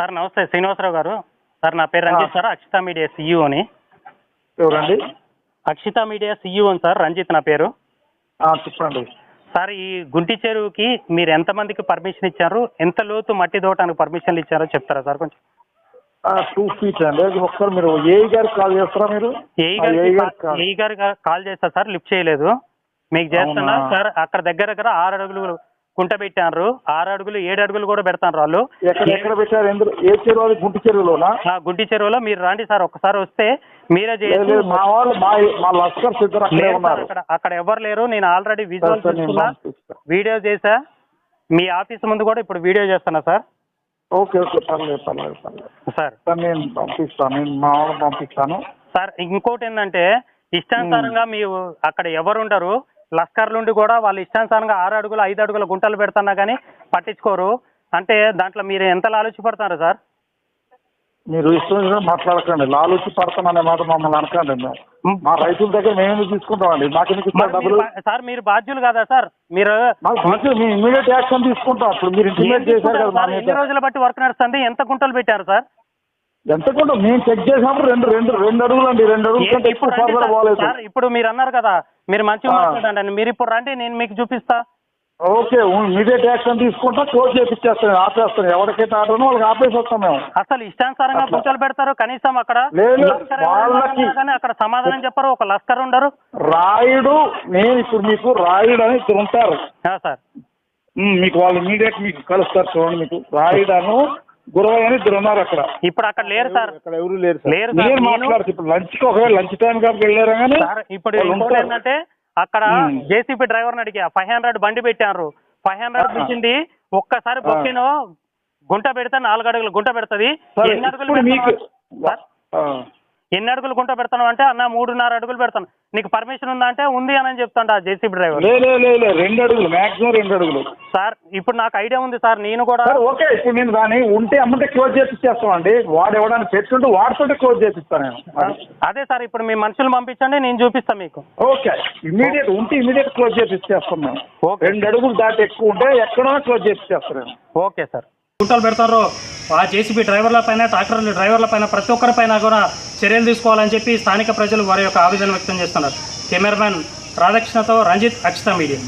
Sir నమస్తే శ్రీనివాసరావు గారు. Sir నా పేరు Ranjith sir, Akshita media CEO అని. ఎవరండి? అక్షిత మీడియా సిఇఓ అని సార్, రంజిత్ నా పేరు. చెప్పండి సార్, ఈ గుంటి చెరువుకి మీరు ఎంతమందికి పర్మిషన్ ఇచ్చారు, ఎంత లోతు మట్టి దోవటానికి పర్మిషన్లు ఇచ్చారో చెప్తారా సార్ కొంచెం? 2 feet అండి. ఒకసారి మీరు ఏఈ గారికి కాల్ చేస్తారా? మీరు ఏఈ గారు కాల్ చేస్తా సార్, లిఫ్ట్ చేయలేదు. మీకు చేస్తున్నా సార్. అక్కడ దగ్గర 6 అడుగులు కుంట పెట్టారు, 6 అడుగులు 7 అడుగులు కూడా పెడతారు వాళ్ళు. ఎక్కడ పెట్టారు? ఎందుకు? ఏ చెరువు? గుంటి చెరువులోనా? గుంటి చెరువులో. మీరు రండి సార్, ఒక్కసారి వస్తే మీరే చేయండి. మా వాళ్ళు మా లస్కర్ సిద్ధం అక్కడ ఎవరు లేరు. నేను ఆల్రెడీ విజువల్ తీసుకున్నా, వీడియో చేసా. మీ ఆఫీస్ ముందు కూడా ఇప్పుడు వీడియో చేస్తున్నా సార్. ఓకే పర్లేదు సార్. నేను మా వాళ్ళని పంపిస్తాను సార్. ఇంకోటి ఏంటంటే, ఇష్టానుసారంగా మీరు అక్కడ ఎవరు ఉండరు, లస్కర్ నుండి కూడా వాళ్ళు ఇష్టానుసారంగా 6 అడుగులు 5 అడుగుల గుంటలు పెడుతున్నా కానీ పట్టించుకోరు. అంటే దాంట్లో మీరు ఎంత లాలుచిపడతారు సార్? మీరు ఇష్టం మాట్లాడకండి. లాలుచి పడతాననే మాట మమ్మల్ని అనకండి. మా రైతుల దగ్గర మేము తీసుకుంటామండి. మాకు ఎందుకు ఇస్తారు డబ్బులు? సార్ మీరు బాధ్యులు కదా సార్? మీరు ఇమీడియట్ యాక్షన్ తీసుకుంటాం. అప్పుడు మీరు ఇంటిమేట్ చేశారు కదా. ఎన్ని రోజుల బట్టి వర్క్ నడుస్తుంది? ఎంత గుంటలు పెట్టారు సార్? ఎంత గుంట మేము చెక్ చేసినప్పుడు 2 అడుగులు అండి. 2 అడుగుల కంటే ఎక్కువ ఫర్దర్ పోలేదు. ఇప్పుడు మీరు అన్నారు కదా, మీరు మంచిగా మాట్లాడండి. మీరు ఇప్పుడు రండి, నేను మీకు చూపిస్తా. ఓకే, ఇమీడియట్ యాక్షన్ తీసుకుంటా. క్లోజ్ చేపిచ్చేస్తాను, ఆపేస్తాను. ఎవరికైతే ఆర్డర్ వాళ్ళకి ఆపేసి వస్తాం మేము. అసలు ఇష్టానుసారంగా గుంటలు పెడతారు. కనీసం అక్కడ వాళ్ళకి అక్కడ సమాధానం చెప్పరు, ఒక లస్కర్ ఉండరు. రాయుడు, నేను ఇప్పుడు మీకు రాయుడు అని ఇద్దరు ఉంటారు సార్. మీకు వాళ్ళు ఇమీడియట్ మీకు కలుస్తారు. చూడండి, మీకు రాయుడను గురవయ్య అని ఇద్దరు ఉన్నారు అక్కడ. ఇప్పుడు అక్కడ లేరు సార్. అక్కడ ఎవరు లేరు సార్. నేను మాట్లాడుతూ ఇప్పుడు లంచ్కి ఒకవేళ లంచ్ టైం కాబట్టి వెళ్ళారు. కానీ ఇప్పుడు ఏంటంటే, అక్కడ జేసీబీ డ్రైవర్ని అడిగా, 500 బండి పెట్టారు. 500 పెట్టింది. ఒక్కసారి బొక్కినో గుంట పెడితే 4 అడుగులు గుంట పెడుతుంది. ఎన్ని అడుగులు గుంట పెడతాను అంటే, అన్న 3.5 అడుగులు పెడతాను. నీకు పర్మిషన్ ఉందా అంటే ఉంది అని చెప్తాను జేసీబీ డ్రైవర్. 2 అడుగులు మాక్సిమం 2 అడుగులు సార్. ఇప్పుడు నాకు ఐడియా ఉంది సార్, నేను కూడా. ఓకే, ఇప్పుడు నేను దాన్ని ఉంటే అమ్మంటే క్లోజ్ చేపిస్తామండి. వాడు ఎవడానికి పెట్టుకుంటూ వాడితోటి క్లోజ్ చేపిస్తాను నేను. అదే సార్, ఇప్పుడు మీ మనుషులు పంపించండి, నేను చూపిస్తాను మీకు. ఓకే, ఇమీడియట్ ఉంటే ఇమీడియట్ క్లోజ్ చేపిస్తాం మేము. 2 అడుగులు దాటి ఎక్కువ ఉంటే ఎక్కడో క్లోజ్ చేపిస్తాను నేను. Okay sir. గుంటలు పెడతారు. ఆ జేసీబీ డ్రైవర్ల పైన, ట్రాక్టర్ డ్రైవర్ల పైన, ప్రతి ఒక్కరి పైన కూడా చర్యలు తీసుకోవాలని చెప్పి స్థానిక ప్రజలు వారి యొక్క ఆవేదన వ్యక్తం చేస్తున్నారు. కెమెరామెన్ రాధాకృష్ణతో రంజిత్, అక్షిత మీడియా.